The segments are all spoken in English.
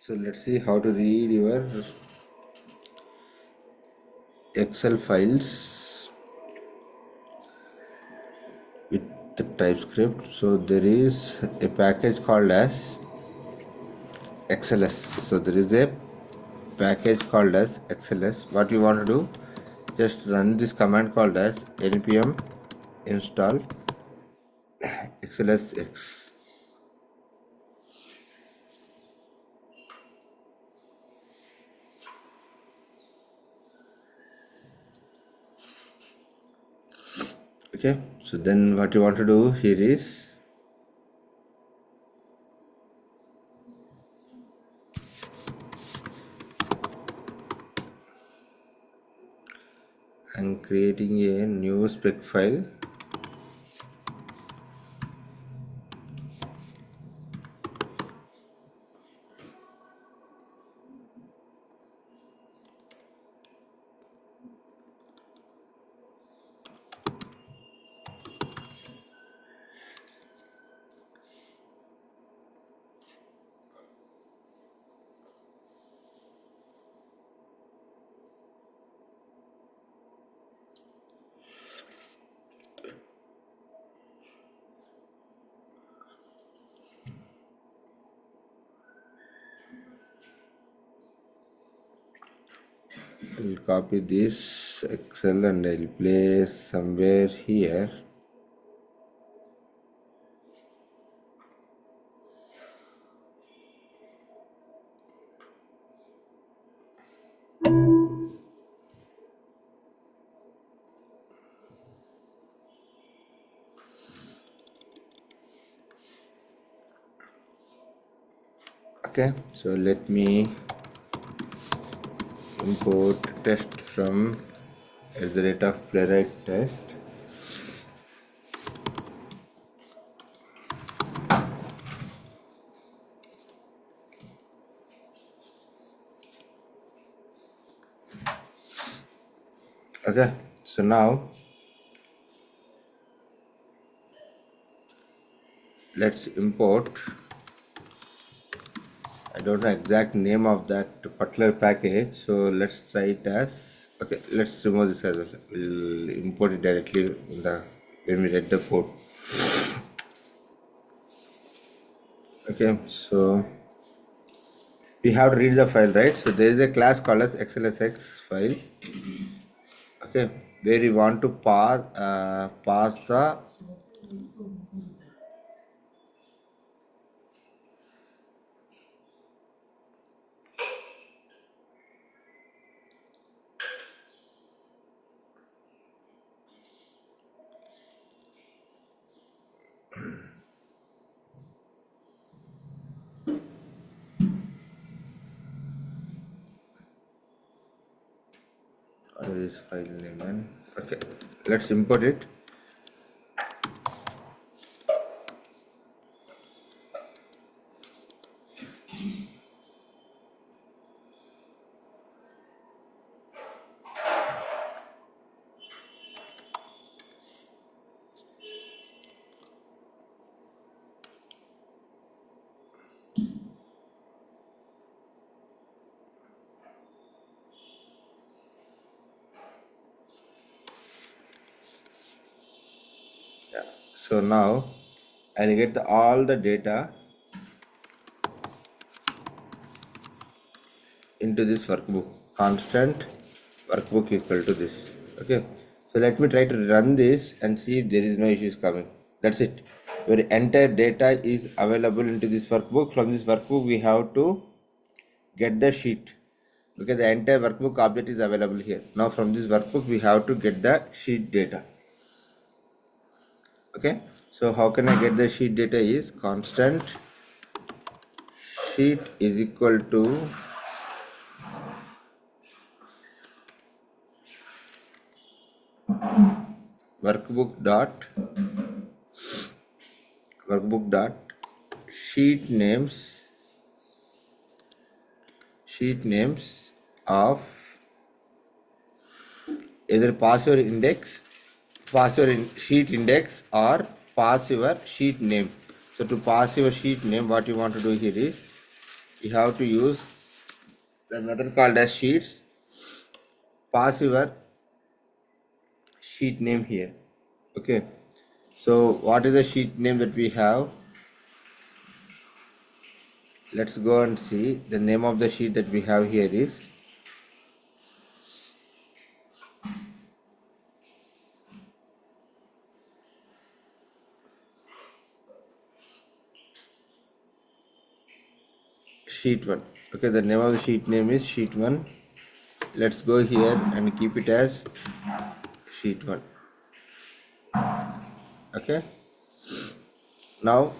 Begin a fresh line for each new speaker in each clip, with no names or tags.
So let's see how to read your Excel files with the TypeScript. So there is a package called as XLS. So there is a package called as XLS. What you want to do, just run this command called as npm install xlsx. Okay, so then what you want to do here is I'm creating a new spec file. I'll copy this Excel and I'll place somewhere here. Okay, so let me import test from @playwright test. Okay, so now let's import. I don't know exact name of that particular package, so let's try it as, okay, let's remove this as well. We'll import it directly in the when we read the code. Okay, so we have to read the file, right? So there is a class called as xlsx file. Okay, where we want to pass the what is this file name, man? Okay, let's import it. Yeah. So now I'll get all the data into this workbook. Constant workbook equal to this. Okay. So let me try to run this and see if there is no issues coming. That's it. Your entire data is available into this workbook. From this workbook, we have to get the sheet. Okay, the entire workbook object is available here. Now from this workbook, we have to get the sheet data. Okay, so how can I get the sheet data is constant sheet is equal to workbook dot sheet names of either pass your sheet index or pass your sheet name. So to pass your sheet name, what you want to do here is you have to use the method called as sheets. Pass your sheet name here. Okay, so what is the sheet name that we have? Let's go and see. The name of the sheet that we have here is sheet 1. Okay, the name of the sheet name is sheet 1. Let's go here and keep it as sheet 1. Okay, now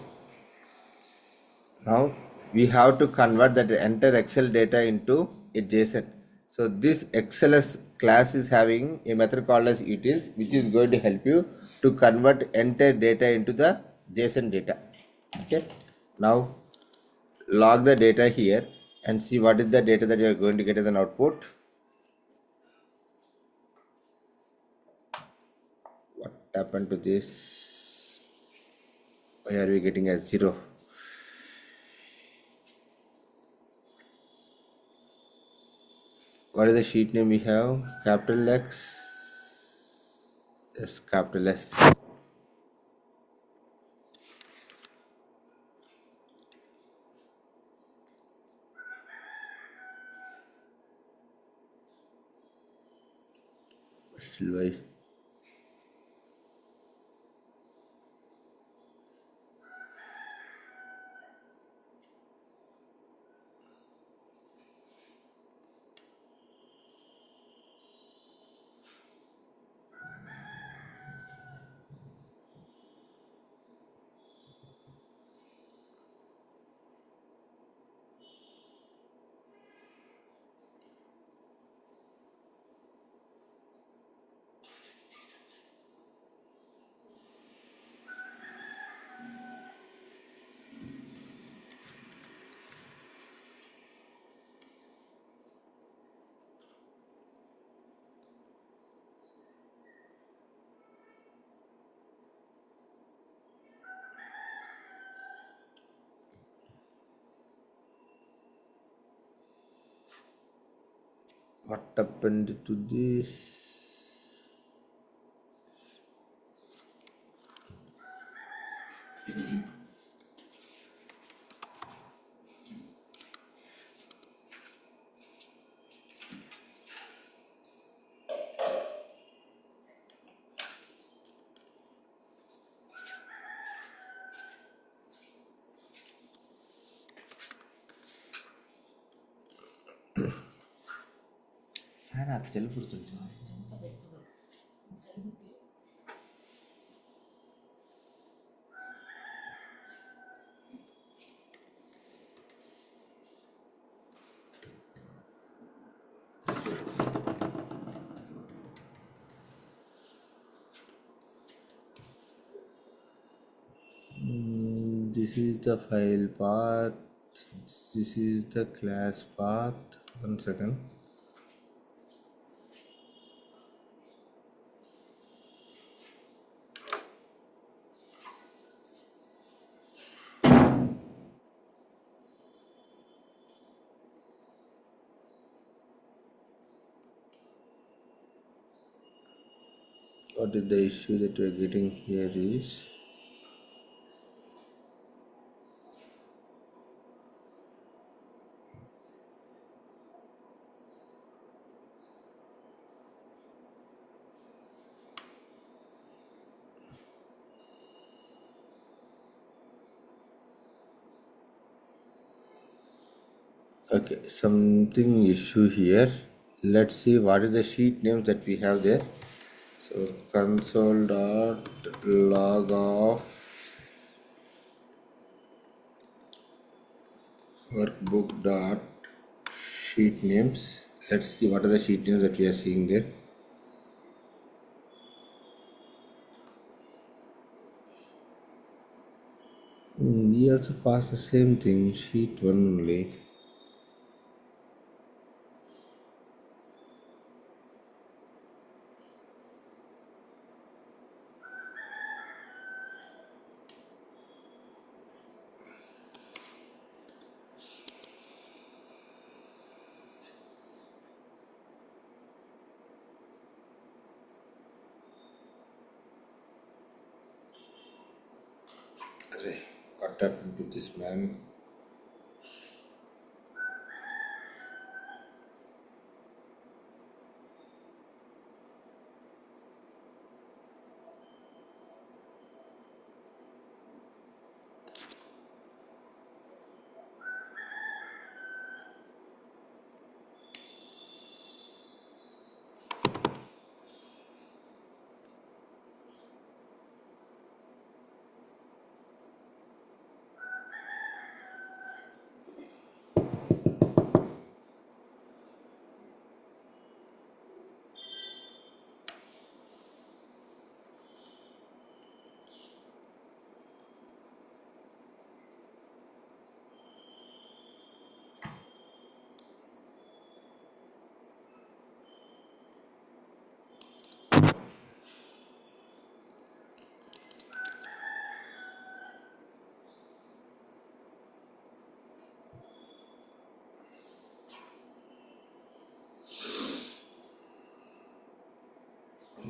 now we have to convert that enter Excel data into a JSON. So this XLS class is having a method called as utils, which is going to help you to convert enter data into the JSON data. Okay, now log the data here and see what is the data that you are going to get as an output. What happened to this? Why are we getting as 0? What is the sheet name we have? Capital X. Yes, capital S. Still why? What happened to this? Fan app చలి పుడుతుంది. This is the file path. This is the class path. 1 second. What is the issue that we are getting here is okay, something issue here. Let's see what is the sheet name that we have there. So console dot log off workbook dot sheet names. Let's see what are the sheet names that we are seeing there. We also pass the same thing, sheet 1 only. What happened to this man?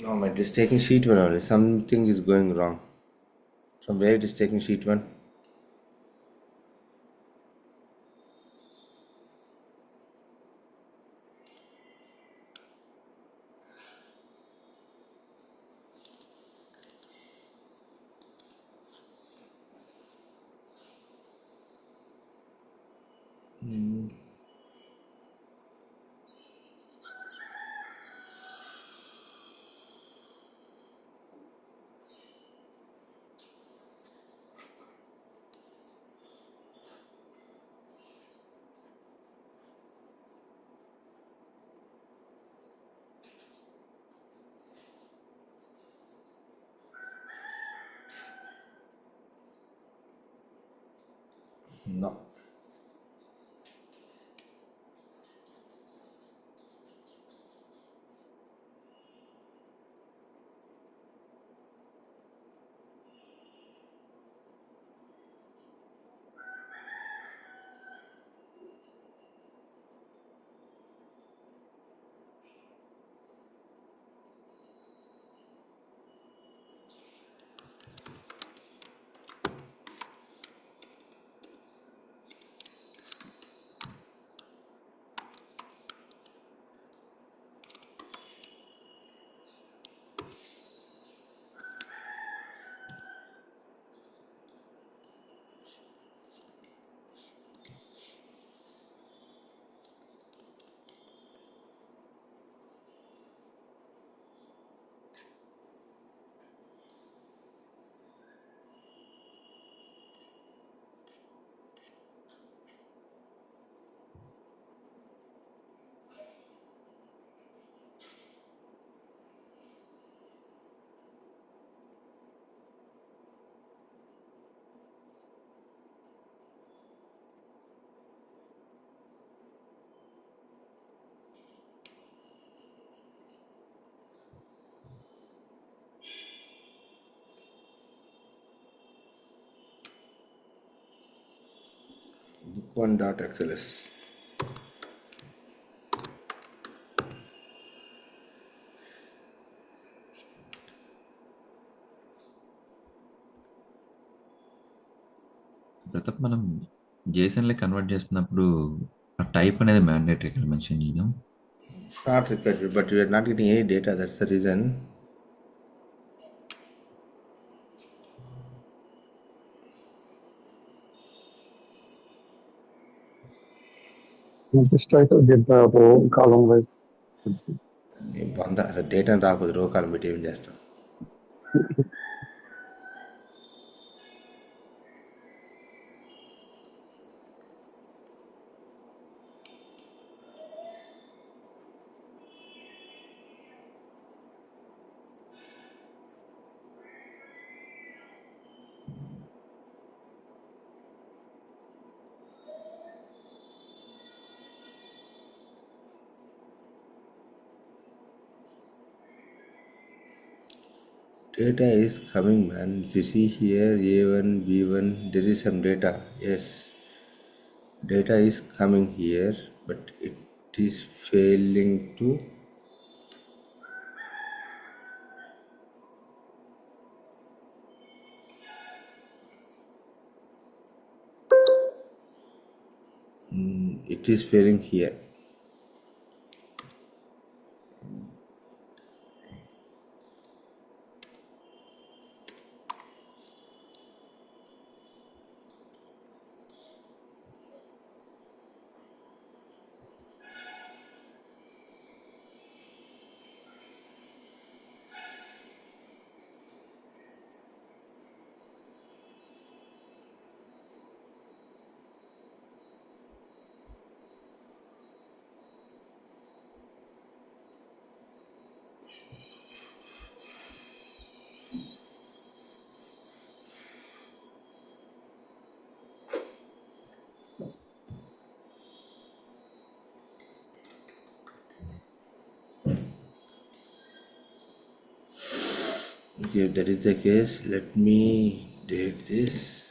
No, man, it is taking sheet one only. Something is going wrong. From where it is taking sheet one? No. Book one dot XLS.
Pratap మనం జేసన్‌లో convert చేస్తున్నప్పుడు ఆ type అనేది mandatory ఇక్కడ mention చేయడం.
It's not required, but we are not getting any data. That's the reason.
Just try to get the row column wise.
నీ బంద అసలు data రాకపోతే రో కాలం పెట్టి ఏం చేస్తాం? Data is coming, man. If you see here, A1, B1, there is some data. Yes, data is coming here, but it is failing to. It is failing here. Okay, if that is the case, let me delete this.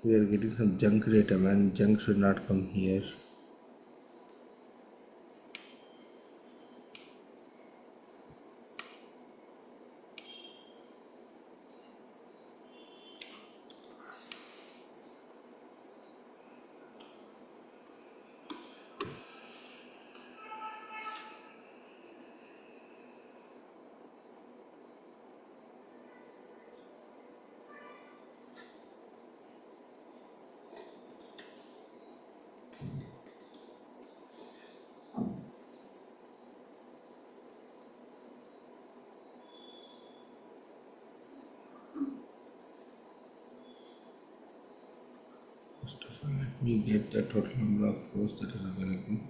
We are getting some junk data, man. Junk should not come here. First of all, let me get the total number of rows that are available.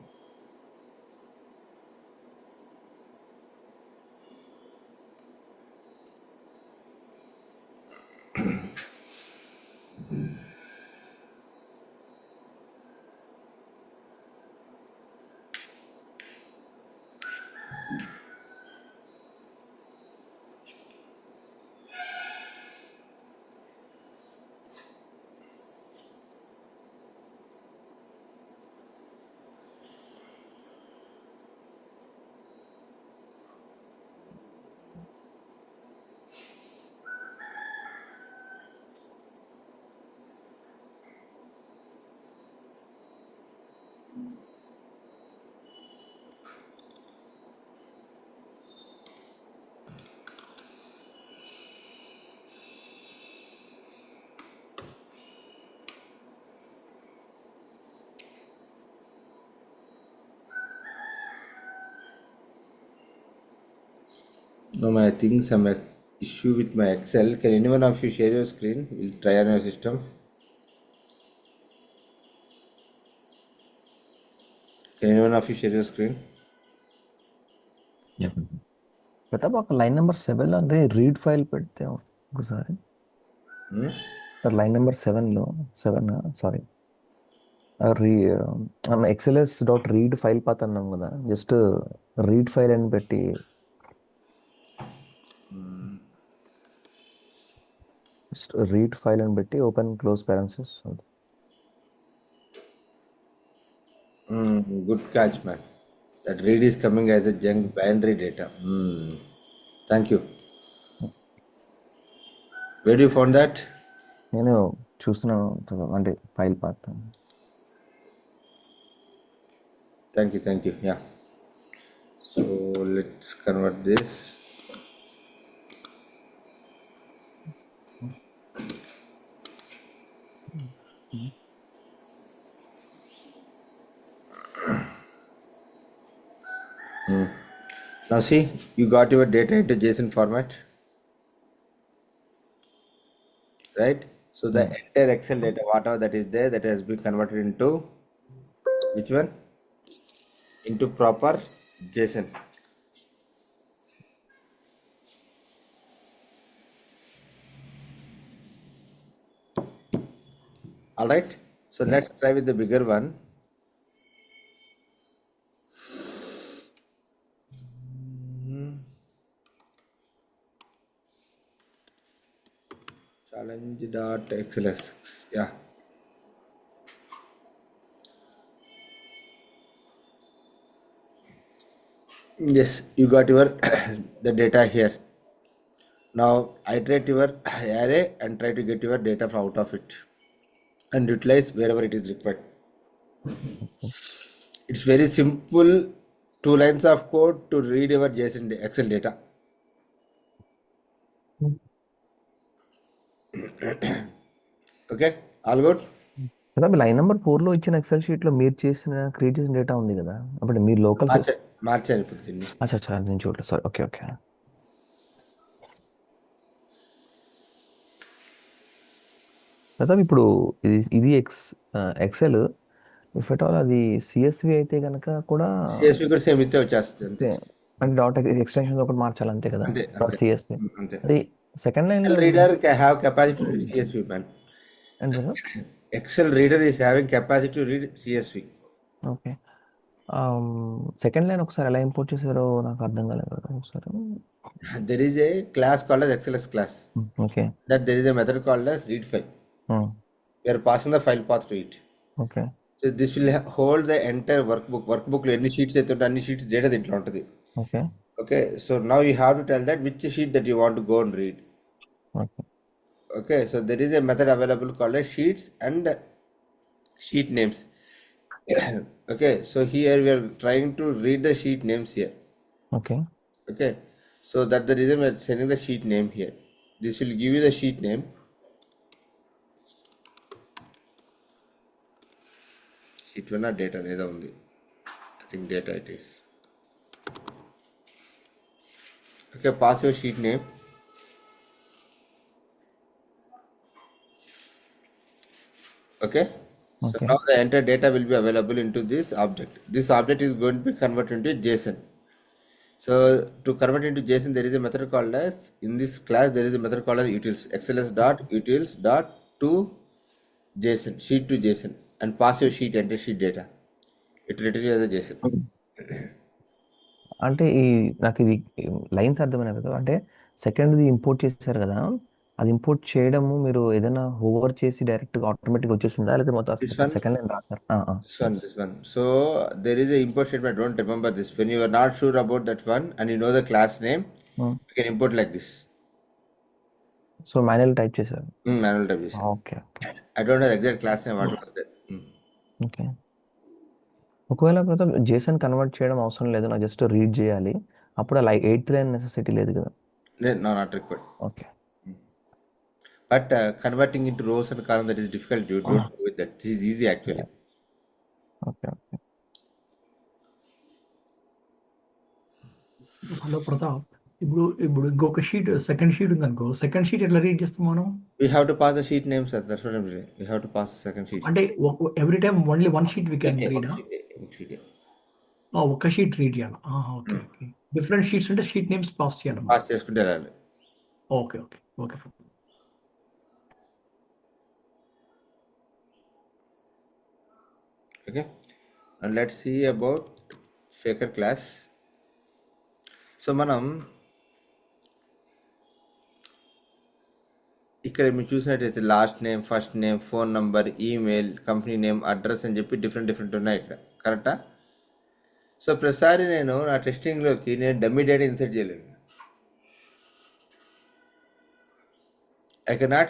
No, I think some issue with my Excel. Can anyone of you share your screen? We'll try on your system. Can anyone of you share your screen?
Yeah.
Pratap ఒక line number 7 అంటే read file పెడితే ఒకసారి line number 7లో 7 sorry X L S dot read file path అన్నాం కదా, just read file అని పెట్టి read file అని పెట్టి open close parenthesis.
Good catch, man. That read is coming as a junk binary data. Thank you. Where do you found that?
నేను చూస్తున్నాను అంటే file path.
Thank you. Yeah. So let's convert this. Now see, you got your data into JSON format, right? So the entire Excel data, whatever that is there, that has been converted into which one? Into proper JSON. All right. So let's try with the bigger one. Challenge.xls. Yeah. Yes, you got your the data here. Now iterate your array and try to get your data from out of it and utilize wherever it is required. It's very simple, 2 lines of code to read your JSON Excel data. Okay, all good?
Pratap line number 4లో ఇచ్చిన excel షీట్లో మీరు create చేసిన data ఉంది కదా, అప్పుడు మీరు local
మార్చాను ఇప్పుడు దీన్ని.
అచ్చా నేను చూడలేదు, సారీ. ఓకే. ప్రతాప్ ఇప్పుడు ఇది ఎక్సెల్, ఇఫ్ ఎట్ ఆల్ అది సిఎస్వి అయితే కనుక కూడా
CSV కూడా సేమ్ ఇస్తే వచ్చేస్తుంది అంతే.
అంటే డాట్ ఎక్స్టెన్షన్ ఒకటి మార్చాలి అంతే కదా, డాట్ సిఎస్వి.
అంతే.
అది second line
reader have capacity to read CSV, man. Excel reader is having capacity to read CSV.
Okay. Second line ఒకసారి ఎలా ఇంపోర్ట్ చేశారో నాకు అర్థం కాలేదు కదా ఒకసారి.
There is a class called as XLS class.
Okay.
That there is a method called as read file. We are passing the file path to it.
Okay.
So this will hold the entire workbook. Workbook లో ఎన్ని sheets అయితే అన్ని sheets data దీంట్లో ఉంటుంది.
Okay.
Okay, so now you have to tell that which sheet that you want to go and read.
Okay.
Okay, so there is a method available called as sheets and sheet names. Okay, so here we are trying to read the sheet names here.
Okay.
Okay, so that's the reason we are sending the sheet name here. This will give you the sheet name. Sheet 1 or data లేదా ఉంది. I think data it is. Okay, pass your sheet name. Okay. So now the entire data will be available into this object. This object is going to be converted into JSON. So to convert into JSON, there is a method called as, in this class, there is a method called as utils, xls.utils.to JSON, sheet to JSON, and pass your sheet, enter sheet data. It returns as a JSON.
అంటే నాకు ఇది lines అర్థమైన కదా, అంటే సెకండ్ది import చేశారు కదా, అది ఇంపోర్ట్ చేయడము మీరు ఏదైనా హోవర్ చేసి డైరెక్ట్గా ఆటోమేటిక్గా వచ్చేసిందా, లేదా మొత్తం సెకండ్ లైన్ రాశారు?
This one. So there is a import statement. I don't remember this. When you are not sure about that one and you know the class name, you can import like this.
So manual type చేశారు.
Manual type చేశారు.
Okay.
I don't know the exact class name. What was that?
Okay. ఒకవేళ Jason convert చేయడం అవసరం లేదు, నాకు just read చేయాలి, అప్పుడు అలా 8th లైన్ నెసెసిటీ లేదు కదా?
No, not required.
Okay.
But converting into rows and columns, that is difficult. You don't do with that. This is easy actually.
Okay.
Hello Pratap, ఇప్పుడు ఇంకొక షీట్, సెకండ్ షీట్ ఉందనుకో, second sheet ఎట్లా read చేస్తాం మనం?
We have to pass the sheet name, sir. That's what I'm saying. We have to pass the second sheet.
అంటే every time only one sheet we can read.
Sheet.
ఒక sheet read చేయాలి. Okay okay. Different sheets ఉంటే sheet names pass చేయాలన్నమాట.
Pass చేసుకుంటే వెళ్ళాలి.
Okay okay okay.
Okay, and let's see about faker class. So మనం ఇక్కడ మీరు చూసినట్టయితే last name, first name, phone number, email, company name, address అని చెప్పి డిఫరెంట్ ఉన్నాయి ఇక్కడ. కరెక్టా? సో ప్రతిసారి నేను నా టెస్టింగ్లోకి నేను డమ్మీ డేటా ఇన్సర్ట్ చేయలేను. I cannot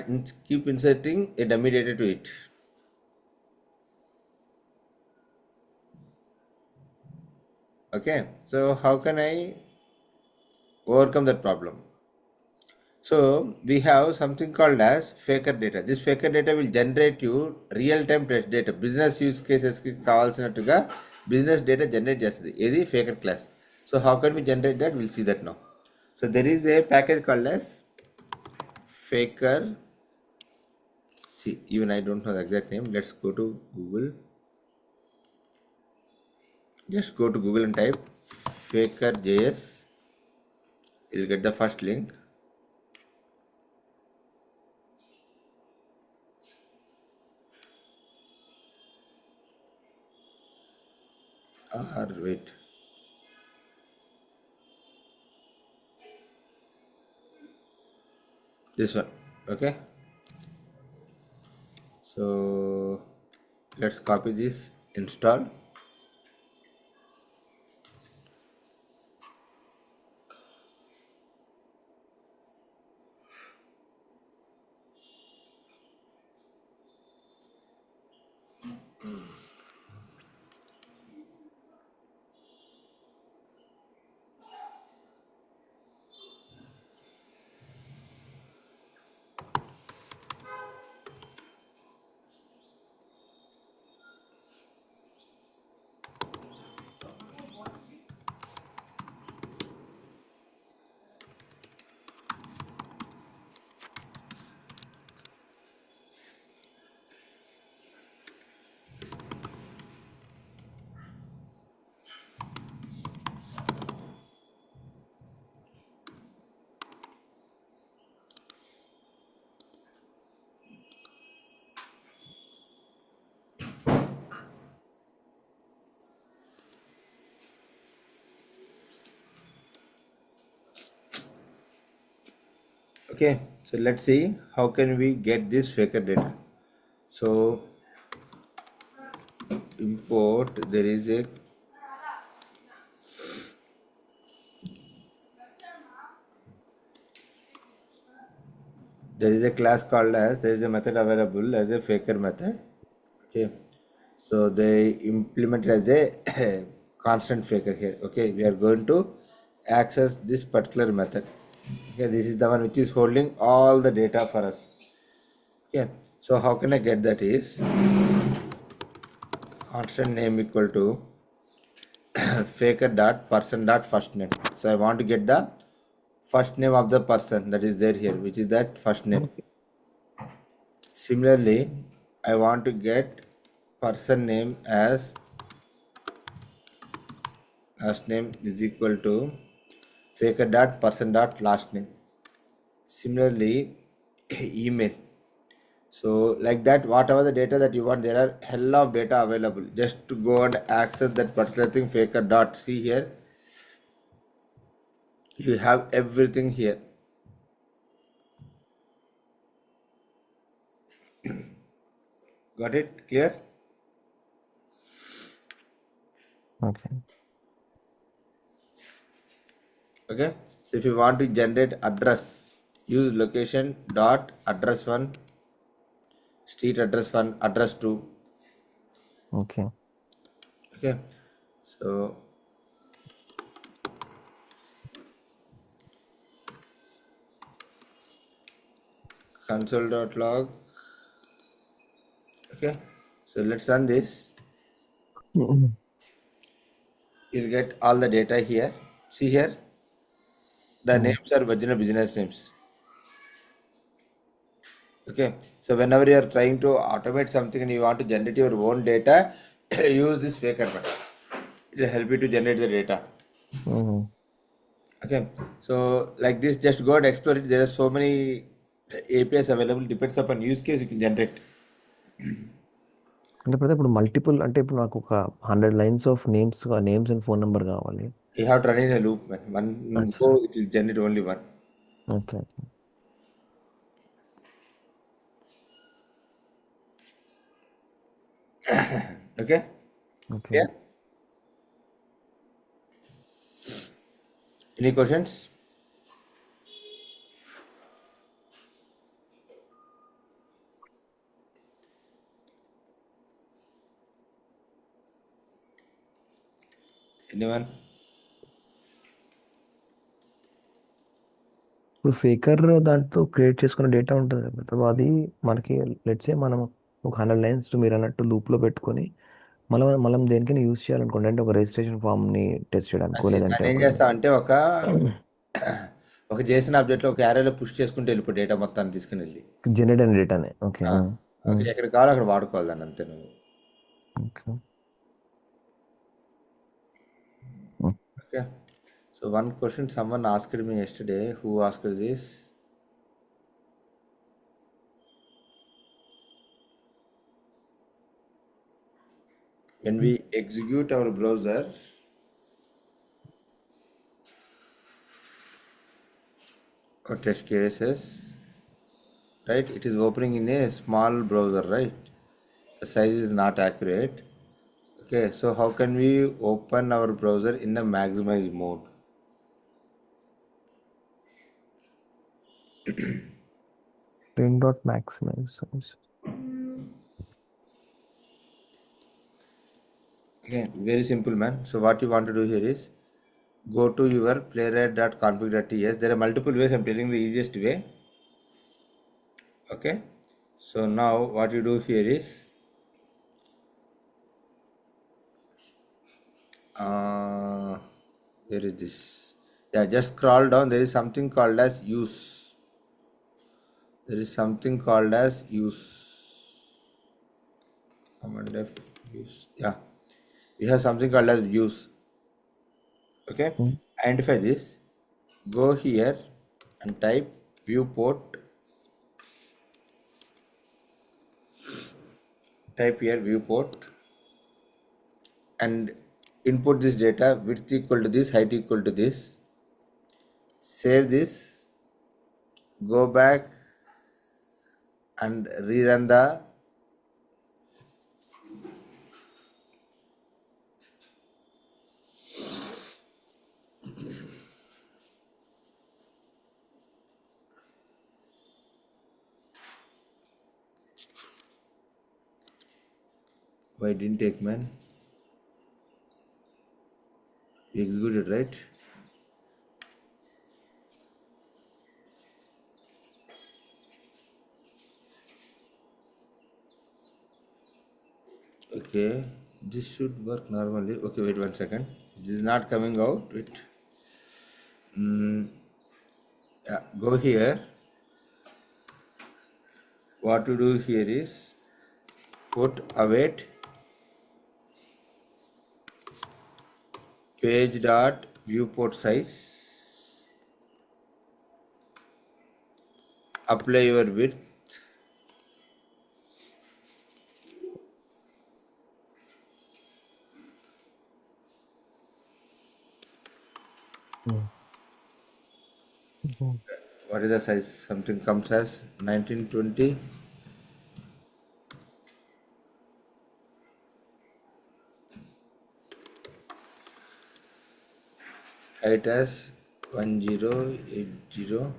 keep inserting a dummy data to it. Okay, so how can I overcome that problem? So we have something called as faker data. This faker data will generate you real-time test data. Business use cases ki kavalsinattuga business data generate chestadi. Edi faker class. So how can we generate that? We'll see that now. So there is a package called as faker. See, even I don't know the exact name. Let's go to Google. Just go to Google and type faker.js. You'll get the first link. Or wait. This one. Okay. So let's copy this, install. Okay, so let's see how can we get this faker data. So import, there is a class called as, there is a method available as a faker method. Okay, so they implemented as a constant faker here. Okay, we are going to access this particular method. Okay, this is the one which is holding all the data for us. Okay, so how can I get that is constant name equal to faker dot person dot first name. So I want to get the first name of the person that is there here, which is that first name. Similarly, I want to get person name as last name is equal to faker dot person dot last name. Similarly, email. So like that, whatever the data that you want, there are hell of data available. Just to go and access that particular thing, faker dot. See here, you have everything here. Got it? Clear?
Okay.
Okay, so if you want to generate address, use location dot address 1, street address 1, address 2.
Okay.
Okay, so console.log. Okay, so let's run this. You'll get all the data here. See here, the names are original business names. Okay, so whenever you are trying to automate something and you want to generate your own data, use this faker method. will help you to generate the data.
Mhm.
Okay, so like this, just go and explore it. There are so many APIs available. Depends upon use case, you can generate.
అంటే brother ఇప్పుడు multiple అంటే ఇప్పుడు నాకు ఒక 100 lines of names and phone number కావాలి.
You have to run in a loop, man. One
అచ్చా.
go, it will generate only one.
Okay.
Okay,
okay.
yeah. Any questions? Anyone?
ఇప్పుడు ఫేకర్ దాంట్లో క్రియేట్ చేసుకున్న డేటా ఉంటుంది కదా బ్రదర్, అది మనకి let's say మనం ఒక 100 లైన్స్ మీరు అన్నట్టు లూప్లో పెట్టుకొని మనం దేనికైనా యూజ్ చేయాలనుకోండి, అంటే ఒక రిజిస్ట్రేషన్ ఫామ్ని టెస్ట్ చేయడానికో లేదంటే
మనం ఏం చేస్తాం అంటే ఒక JSON ఆబ్జెక్ట్ లో ఒక array లో పుష్ చేసుకుంటే వెళ్ళిపో డేటా మొత్తాన్ని తీసుకుని వెళ్ళి
జనరేట్ అయిన డేటానే. ఓకే.
ఓకే, ఎక్కడ కావాలో అక్కడ వాడుకోవాలి దాన్ని, అంతే నువ్వు.
Okay.
Okay. So one question someone asked me yesterday. Who asked this? When we execute our browser, or test cases, right? It is opening in a small browser, right? The size is not accurate. Okay, so how can we open our browser in a maximize mode?
Print dot maximize size.
Okay, very simple, man. So what you want to do here is go to your playwright.config.ts. There are multiple ways. I'm telling the easiest way. Okay, so now what you do here is where is this? Yeah, just scroll down. There is something called as use. There is something called as use. Command F use. Yeah, we have something called as use. Okay, identify this. Go here and type viewport. Type here viewport and input this data, width equal to this, height equal to this. Save this, go back and rerun the why didn't take, man? We executed, right? Okay, this should work normally. Okay, wait 1 second. This is not coming out. Wait. Yeah, go here. What to do here is put await page dot viewport size. Apply your width. What is the size? Something comes as 1920. Height as 1080.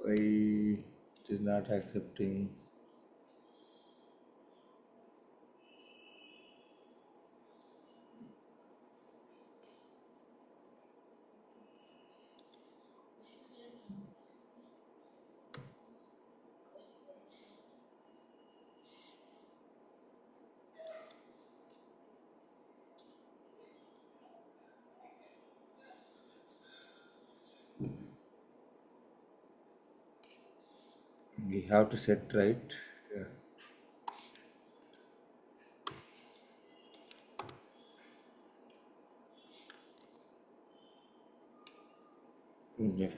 Why it is not accepting? We have to set right. Yeah. Yeah.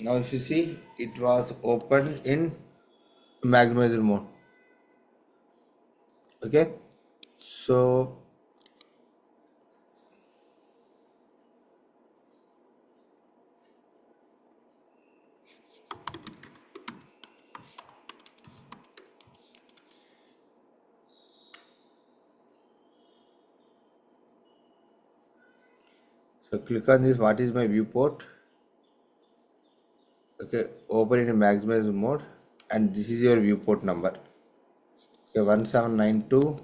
Now if you see, it was open in maximizer mode. Okay, so click on this. What is my viewport? Okay, open it in maximizer mode, and this is your viewport number. Okay, 1792.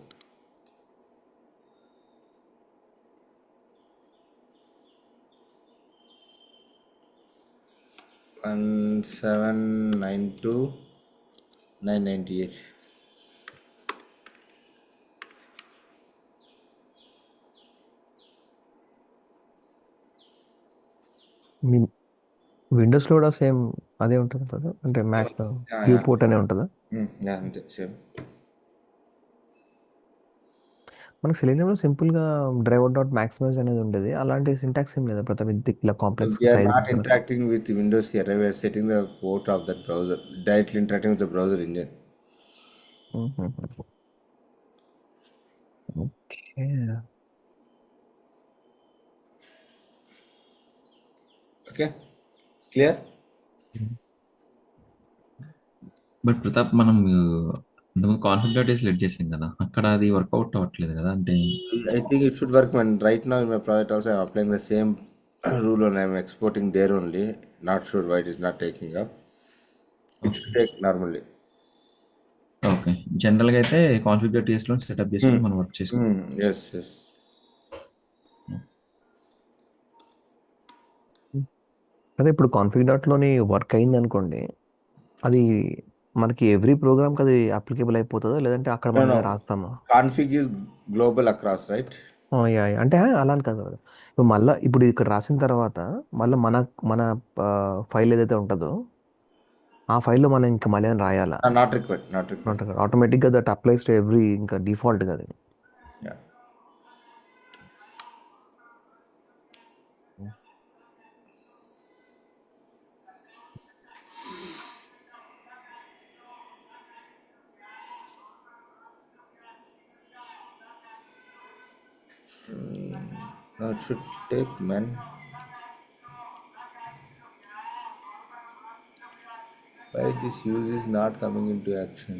1792 998.
మీ విండోస్లో కూడా same అదే ఉంటుంది కదా, అంటే Mac view
Yeah.
Port అనే ఉంటుందా?
Yeah, same.
మనకు సెలీనియంలో సింపుల్గా driver dot maximise అనేది ఉండేది. అలాంటి సింటాక్స్ ఏం లేదా ప్రతి ఇలా complex
We are
size
not interacting with Windows here. We are setting the port of that browser, directly interacting with the browser engine.
Okay.
Okay, clear?
But Pratap, మనం ఇంతకుముందు configure select చేసాం కదా, అక్కడ అది వర్కౌట్ అవ్వట్లేదు కదా, అంటే
I think it should work. When right now in my project also I'm applying the same rule and I'm exporting there only. Not sure why it is not taking up. It should take normally.
Okay, జనరల్గా అయితే configure లో setup చేసుకొని మనం work చేసుకోవాలి.
Yes, yes.
అదే ఇప్పుడు config డాట్లోని work అయింది అనుకోండి, అది మనకి ఎవ్రీ ప్రోగ్రామ్కి అది అప్లికేబుల్ అయిపోతుందా, లేదంటే అక్కడ
No,
మనమే
no.
రాస్తామా?
Config is global across, right?
Yeah, అంటే అలా అని కాదు కదా. ఇప్పుడు మళ్ళీ ఇప్పుడు ఇక్కడ రాసిన తర్వాత మళ్ళీ మన మన ఫైల్ ఏదైతే ఉంటుందో ఆ ఫైల్లో మనం ఇంకా మళ్ళీ ఏమైనా రాయాలా?
Not required. Not required.
ఆటోమేటిక్గా దట్ అప్లైస్ టు ఎవ్రీ, ఇంకా డిఫాల్ట్ కదా.
Yeah. Now it should take, man. Why this use is not coming into action?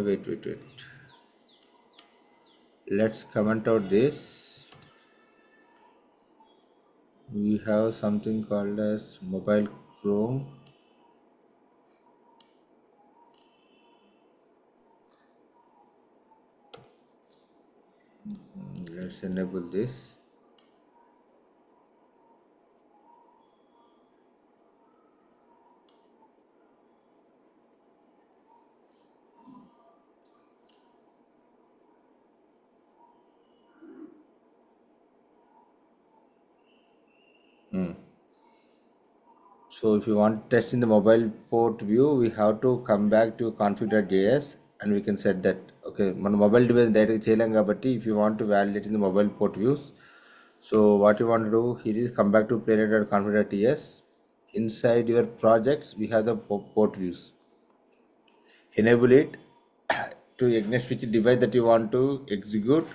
Wait. Let's comment out this. We have something called as mobile Chrome. Let's enable this. So if you want to test in the mobile port view, we have to come back to config.js and we can set that. Okay, మన mobile device direct చేయలేం కాబట్టి if you want to validate in the mobile port views, so what you want to do here is come back to player.config.ts inside your projects we have the port views. Enable it to next which device that you want to execute.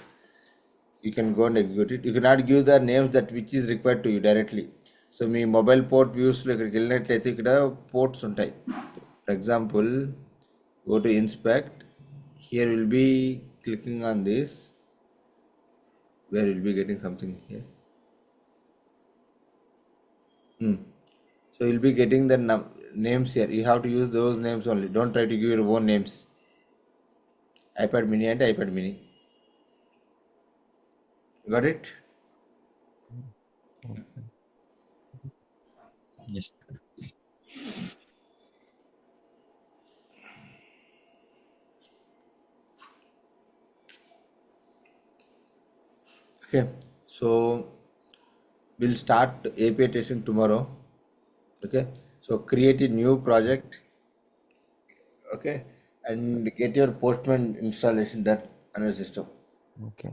You can go and execute it. You cannot give the names that which is required to you directly. So మీ mobile port వ్యూస్లో ఇక్కడికి వెళ్ళినట్లయితే ఇక్కడ ports ఉంటాయి. For example go to inspect. Here we'll be clicking on this where we'll be getting something here. So you'll be getting the names here. You have to use those names only. Don't try to give your own names. iPad mini and iPad mini. Got it?
Yes.
Okay, so we'll start API testing tomorrow. Okay, so create a new project. Okay, and get your Postman installation done on your system.
Okay.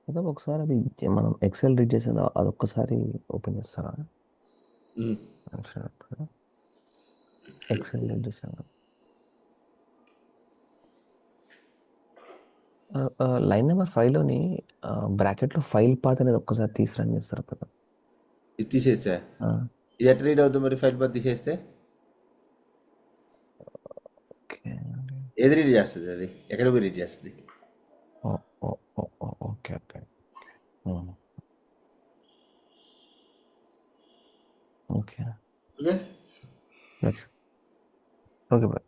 Pratap ఒకసారి అది మనం XL read చేసేది అదొక్కసారి open చేస్తారా? XL read చేసాను. Line number 5లోని బ్రాకెట్లో file path అనేది ఒక్కసారి తీసి రన్ చేస్తారు కదా?
ఇది తీసేస్తే ఇది ఎట్లా రీడ్ అవుతుంది మరి? ఫైల్ పది తీసేస్తే
ఓకే
ఏది రీడ్ చేస్తుంది? అది ఎక్కడ పోయి రీడ్ చేస్తుంది?
Okay okay okay
okay
okay bye.